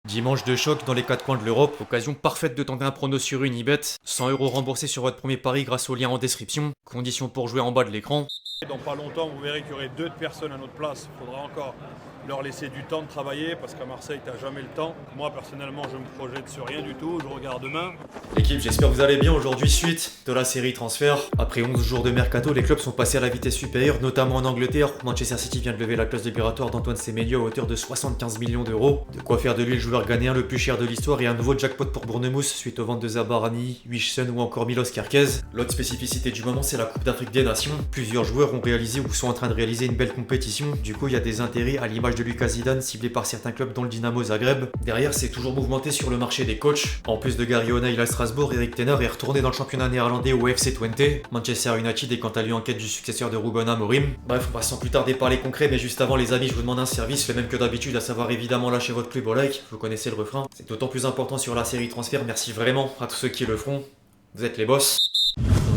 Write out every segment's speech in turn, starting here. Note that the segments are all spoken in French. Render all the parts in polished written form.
Dimanche de choc dans les quatre coins de l'Europe, occasion parfaite de tenter un prono sur Unibet. 100 € remboursés sur votre premier pari grâce au lien en description. Conditions pour jouer en bas de l'écran. Dans pas longtemps, vous verrez qu'il y aurait 2 personnes à notre place. Il faudra encore leur laisser du temps de travailler parce qu'à Marseille, tu n'as jamais le temps. Moi, personnellement, je me projette sur rien du tout. Je regarde demain. L'équipe, j'espère que vous allez bien aujourd'hui. Suite de la série transfert. Après 11 jours de mercato, les clubs sont passés à la vitesse supérieure, notamment en Angleterre. Manchester City vient de lever la clause libératoire d'Antoine Semenyo à hauteur de 75 millions d'euros. De quoi faire de lui le joueur ghanéen le plus cher de l'histoire et un nouveau jackpot pour Bournemouth suite aux ventes de Zabarani, Wijsen ou encore Milos Kerkez. L'autre spécificité du moment, c'est la Coupe d'Afrique des Nations. Plusieurs joueurs ont réalisé ou sont en train de réaliser une belle compétition. Du coup, il y a des intérêts à l'image de Lucas Zidane ciblé par certains clubs dont le Dynamo Zagreb. Derrière, c'est toujours mouvementé sur le marché des coachs. En plus de Gary O'Neill à Strasbourg, Erik ten Hag est retourné dans le championnat néerlandais au FC Twente. Manchester United est quant à lui en quête du successeur de Ruben Amorim. Bref, on va sans plus tarder parler concret, mais juste avant les amis, je vous demande un service, le même que d'habitude, à savoir évidemment lâcher votre club au like. Vous connaissez le refrain. C'est d'autant plus important sur la série transfert. Merci vraiment à tous ceux qui le feront. Vous êtes les boss.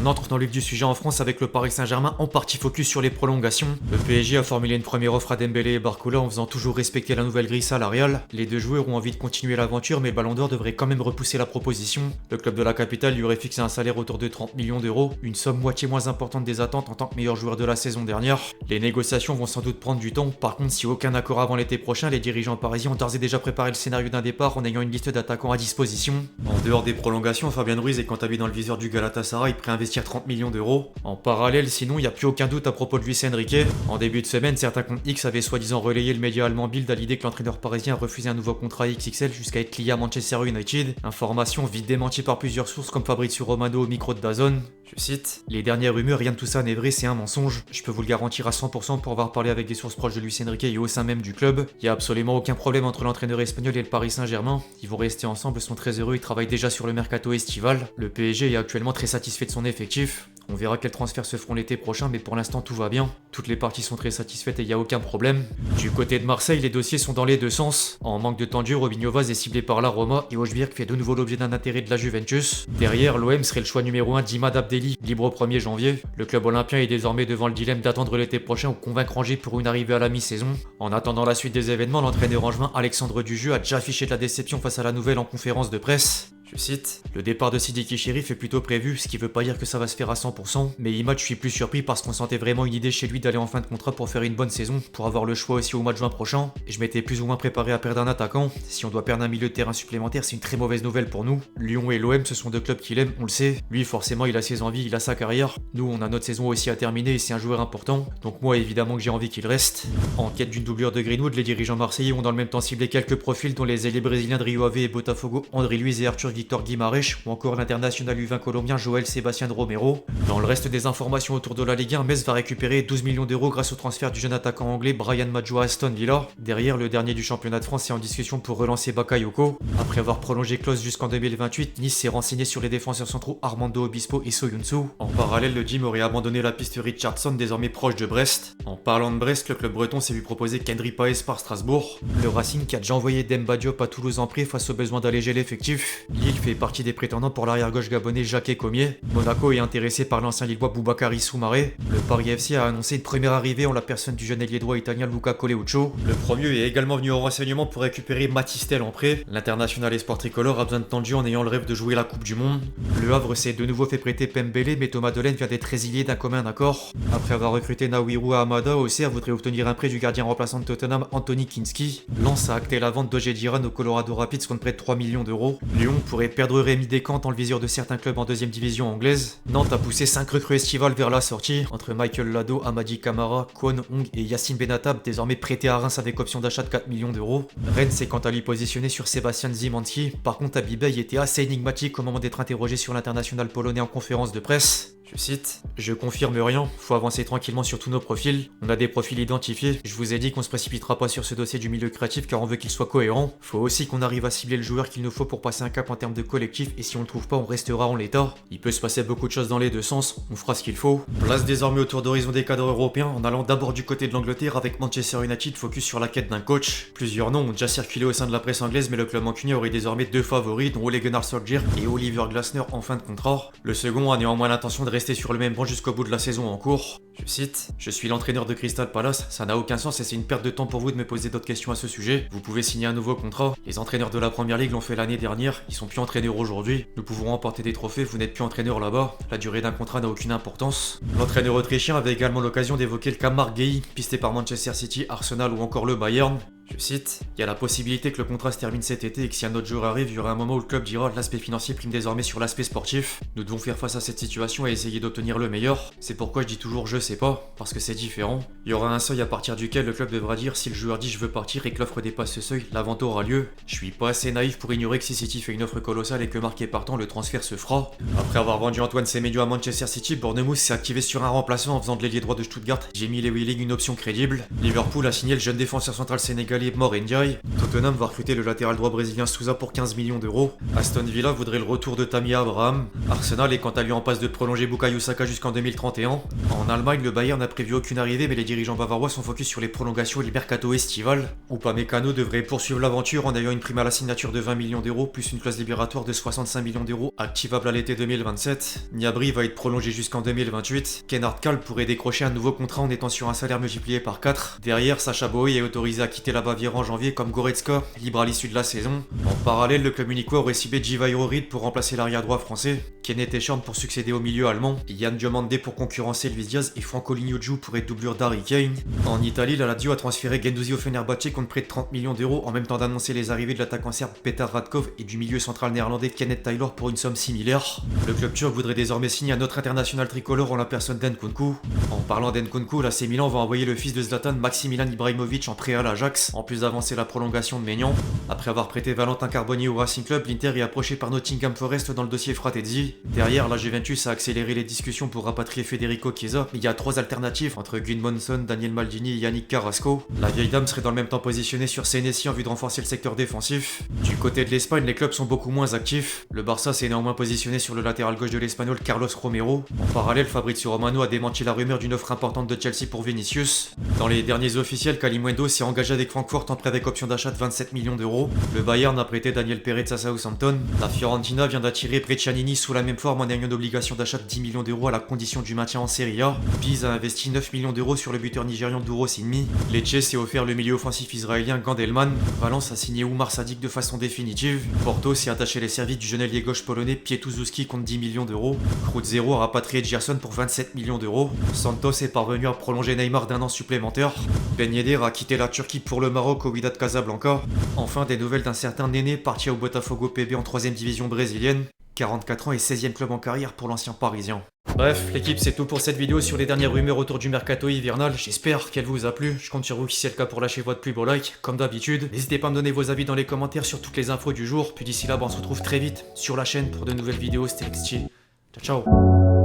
On entre dans le vif du sujet en France avec le Paris Saint-Germain en partie focus sur les prolongations. Le PSG a formulé une première offre à Dembélé et Barcola en faisant toujours respecter la nouvelle grille salariale. Les deux joueurs ont envie de continuer l'aventure, mais le Ballon d'Or devrait quand même repousser la proposition. Le club de la capitale lui aurait fixé un salaire autour de 30 millions d'euros, une somme moitié moins importante des attentes en tant que meilleur joueur de la saison dernière. Les négociations vont sans doute prendre du temps. Par contre, si aucun accord avant l'été prochain, les dirigeants parisiens ont d'ores et déjà préparé le scénario d'un départ en ayant une liste d'attaquants à disposition. En dehors des prolongations, Fabien Ruiz est quant à lui dans le viseur du Galatasaray, prêt à investir 30 millions d'euros. En parallèle, sinon, il n'y a plus aucun doute à propos de Luis Enrique. En début de semaine, certains comptes X avaient soi-disant relayé le média allemand Bild à l'idée que l'entraîneur parisien a refusé un nouveau contrat XXL jusqu'à être lié à Manchester United. Information vite démentie par plusieurs sources comme Fabrizio Romano au micro de DAZN. Je cite: les dernières rumeurs, rien de tout ça n'est vrai, c'est un mensonge. Je peux vous le garantir à 100% pour avoir parlé avec des sources proches de Luis Enrique et au sein même du club. Il n'y a absolument aucun problème entre l'entraîneur espagnol et le Paris Saint-Germain. Ils vont rester ensemble, sont très heureux, ils travaillent déjà sur le mercato estival. Le PSG est actuellement très satisfait de son effectif. On verra quels transferts se feront l'été prochain, mais pour l'instant tout va bien. Toutes les parties sont très satisfaites et il n'y a aucun problème. Du côté de Marseille, les dossiers sont dans les deux sens. En manque de temps de jeu, Robinho Vaz est ciblé par la Roma et Hojbjerg fait de nouveau l'objet d'un intérêt de la Juventus. Derrière, l'OM serait le choix numéro 1 d'Imad Abdelli, libre au 1er janvier. Le club olympien est désormais devant le dilemme d'attendre l'été prochain ou convaincre Angers pour une arrivée à la mi-saison. En attendant la suite des événements, l'entraîneur angevin Alexandre Dujeu a déjà affiché de la déception face à la nouvelle en conférence de presse. Je cite: le départ de Sidiki Chérif est plutôt prévu, ce qui veut pas dire que ça va se faire à 100%, mais Imad, je suis plus surpris parce qu'on sentait vraiment une idée chez lui d'aller en fin de contrat pour faire une bonne saison, pour avoir le choix aussi au mois de juin prochain, et je m'étais plus ou moins préparé à perdre un attaquant. Si on doit perdre un milieu de terrain supplémentaire, c'est une très mauvaise nouvelle pour nous. Lyon et l'OM, ce sont deux clubs qu'il aime, on le sait. Lui, forcément, il a ses envies, il a sa carrière. Nous, on a notre saison aussi à terminer et c'est un joueur important, donc moi, évidemment que j'ai envie qu'il reste. En quête d'une doublure de Greenwood, les dirigeants marseillais ont dans le même temps ciblé quelques profils dont les ailiers brésiliens de Rio Ave et Botafogo, André Luiz et Arthur Victor Guimarães, ou encore l'international U20 colombien Joël Sébastien Romero. Dans le reste des informations autour de la Ligue 1, Metz va récupérer 12 millions d'euros grâce au transfert du jeune attaquant anglais Brian Maggio à Aston Villa. Derrière, le dernier du championnat de France est en discussion pour relancer Bakayoko. Après avoir prolongé Klose jusqu'en 2028, Nice s'est renseigné sur les défenseurs centraux Armando Obispo et Soyuncu. En parallèle, le Gym aurait abandonné la piste Richardson, désormais proche de Brest. En parlant de Brest, le club breton s'est vu proposer Kendry Paes par Strasbourg. Le Racing qui a déjà envoyé Demba Diop à Toulouse en prêt face au besoin d'alléger l'effectif. Lille fait partie des prétendants pour l'arrière-gauche gabonais Jacques Comier. Monaco est intéressé par l'ancien Lillois Boubakary Soumaré. Le Paris FC a annoncé une première arrivée en la personne du jeune ailier droit italien Luca Coleuccio. Le premier est également venu en renseignement pour récupérer Matistel en prêt. L'international espoir tricolore a besoin de temps de jeu en ayant le rêve de jouer la Coupe du Monde. Le Havre s'est de nouveau fait prêter Pembele, mais Thomas Delaine vient d'être résilié d'un commun accord. Après avoir recruté Naouirou Hamada, OCR voudrait obtenir un prêt du gardien remplaçant de Tottenham Anthony Kinski. Lens a acté la vente d'Ogé Diran au Colorado Rapids contre près de 3 millions d'euros. Lyon pourrait perdre Rémi Descamps dans le viseur de certains clubs en deuxième division anglaise. Nantes a poussé 5 recrues estivales vers la sortie, entre Michael Lado, Amadi Camara, Kwon Hong et Yacine Benatab, désormais prêté à Reims avec option d'achat de 4 millions d'euros. Rennes s'est quant à lui positionné sur Sébastien Szymanski. Par contre, Abibay était assez énigmatique au moment d'être interrogé sur l'international polonais en conférence de presse. Je cite: je confirme rien, faut avancer tranquillement sur tous nos profils. On a des profils identifiés. Je vous ai dit qu'on se précipitera pas sur ce dossier du milieu créatif car on veut qu'il soit cohérent. Faut aussi qu'on arrive à cibler le joueur qu'il nous faut pour passer un cap en termes de collectif et si on le trouve pas, on restera en l'état. Il peut se passer beaucoup de choses dans les deux sens, on fera ce qu'il faut. Place désormais autour d'horizon des cadres européens en allant d'abord du côté de l'Angleterre avec Manchester United focus sur la quête d'un coach. Plusieurs noms ont déjà circulé au sein de la presse anglaise mais le club mancunien aurait désormais deux favoris dont Ole Gunnar Solskjaer et Oliver Glasner en fin de contrat. Le second a néanmoins l'intention de rester sur le même banc jusqu'au bout de la saison en cours. Je cite, je suis l'entraîneur de Crystal Palace, ça n'a aucun sens et c'est une perte de temps pour vous de me poser d'autres questions à ce sujet. Vous pouvez signer un nouveau contrat. Les entraîneurs de la Première Ligue l'ont fait l'année dernière, ils sont plus entraîneurs aujourd'hui. Nous pouvons remporter des trophées, vous n'êtes plus entraîneur là-bas. La durée d'un contrat n'a aucune importance. L'entraîneur autrichien avait également l'occasion d'évoquer le cas Marc Guéhi, pisté par Manchester City, Arsenal ou encore le Bayern. Je cite, il y a la possibilité que le contrat se termine cet été et que si un autre joueur arrive, il y aura un moment où le club dira l'aspect financier prime désormais sur l'aspect sportif. Nous devons faire face à cette situation et essayer d'obtenir le meilleur. C'est pourquoi je dis toujours je sais pas, parce que c'est différent. Il y aura un seuil à partir duquel le club devra dire si le joueur dit je veux partir et que l'offre dépasse ce seuil, la vente aura lieu. Je suis pas assez naïf pour ignorer que si City fait une offre colossale et que Marc est partant, le transfert se fera. Après avoir vendu Antoine Semenyo à Manchester City, Bournemouth s'est activé sur un remplaçant en faisant de l'ailier droit de Stuttgart, Jamie Lewilling une option crédible. Liverpool a signé le jeune défenseur central sénégalais Mor Ndiaye. Tottenham va recruter le latéral droit brésilien Sousa pour 15 millions d'euros. Aston Villa voudrait le retour de Tammy Abraham. Arsenal est quant à lui en passe de prolonger Bukayo Saka jusqu'en 2031. En Allemagne, le Bayern n'a prévu aucune arrivée, mais les dirigeants bavarois sont focus sur les prolongations et le mercato estival. Upamecano devrait poursuivre l'aventure en ayant une prime à la signature de 20 millions d'euros plus une clause libératoire de 65 millions d'euros activable à l'été 2027. Gnabry va être prolongé jusqu'en 2028. Kennard Kahl pourrait décrocher un nouveau contrat en étant sur un salaire multiplié par 4. Derrière, Sacha Boey est autorisé à quitter la Bavière en janvier comme Goretzka, libre à l'issue de la saison. En parallèle, le club munichois aurait ciblé Djivairo Reed pour remplacer l'arrière droit français, Kenneth Echorn pour succéder au milieu allemand, Yann Diomande pour concurrencer Luis Diaz et Franco Lignoju pour être doublure d'Harry Kane. En Italie, la Lazio a transféré Guendouzi au Fenerbahçe contre près de 30 millions d'euros en même temps d'annoncer les arrivées de l'attaquant serbe Petar Radkov et du milieu central néerlandais Kenneth Taylor pour une somme similaire. Le club turc voudrait désormais signer un autre international tricolore en la personne d'Nkunku. En parlant d'Nkunku, l'AC Milan va envoyer le fils de Zlatan, Maximilian Ibrahimovic, en prêt à l'Ajax, en plus d'avancer la prolongation de Maignan. Après avoir prêté Valentin Carboni au Racing Club, l'Inter est approché par Nottingham Forest dans le dossier Fratezzi. Derrière, la Juventus a accéléré les discussions pour rapatrier Federico Chiesa, mais il y a 3 alternatives entre Gudmundsson, Daniel Maldini et Yannick Carrasco. La vieille dame serait dans le même temps positionnée sur Senesi en vue de renforcer le secteur défensif. Du côté de l'Espagne, les clubs sont beaucoup moins actifs. Le Barça s'est néanmoins positionné sur le latéral gauche de l'Espagnol Carlos Romero. En parallèle, Fabrizio Romano a démenti la rumeur d'une offre importante de Chelsea pour Vinicius. Dans les derniers officiels, Kalimundo s'est engagé avec Francfort en prêt avec option d'achat de 27 millions d'euros. Le Bayern a prêté Daniel Perez à Southampton. La Fiorentina vient d'attirer Brescianini sous la même forme en ayant une obligation d'achat de 10 millions d'euros à la condition du maintien en Serie A. Pise a investi 9 millions d'euros sur le buteur nigérian Douro Sinmi. Lecce s'est offert le milieu offensif israélien Gandelman. Valence a signé Oumar Sadik de façon définitive. Porto s'est attaché les services du jeune ailier gauche polonais Pietuzowski contre 10 millions d'euros. Cruz-Zero a rapatrié Gerson pour 27 millions d'euros. Santos est parvenu à prolonger Neymar d'un an supplémentaire. Ben Yedder a quitté la Turquie pour le Maroc au Wydad Casablanca. Enfin, des nouvelles d'un certain Néné parti au Botafogo PB en 3ème division brésilienne. 44 ans et 16ème club en carrière pour l'ancien parisien. Bref, l'équipe, c'est tout pour cette vidéo sur les dernières rumeurs autour du mercato hivernal. J'espère qu'elle vous a plu. Je compte sur vous si c'est le cas pour lâcher votre plus beau like, comme d'habitude. N'hésitez pas à me donner vos avis dans les commentaires sur toutes les infos du jour. Puis d'ici là, on se retrouve très vite sur la chaîne pour de nouvelles vidéos. C'était XG. Ciao, ciao.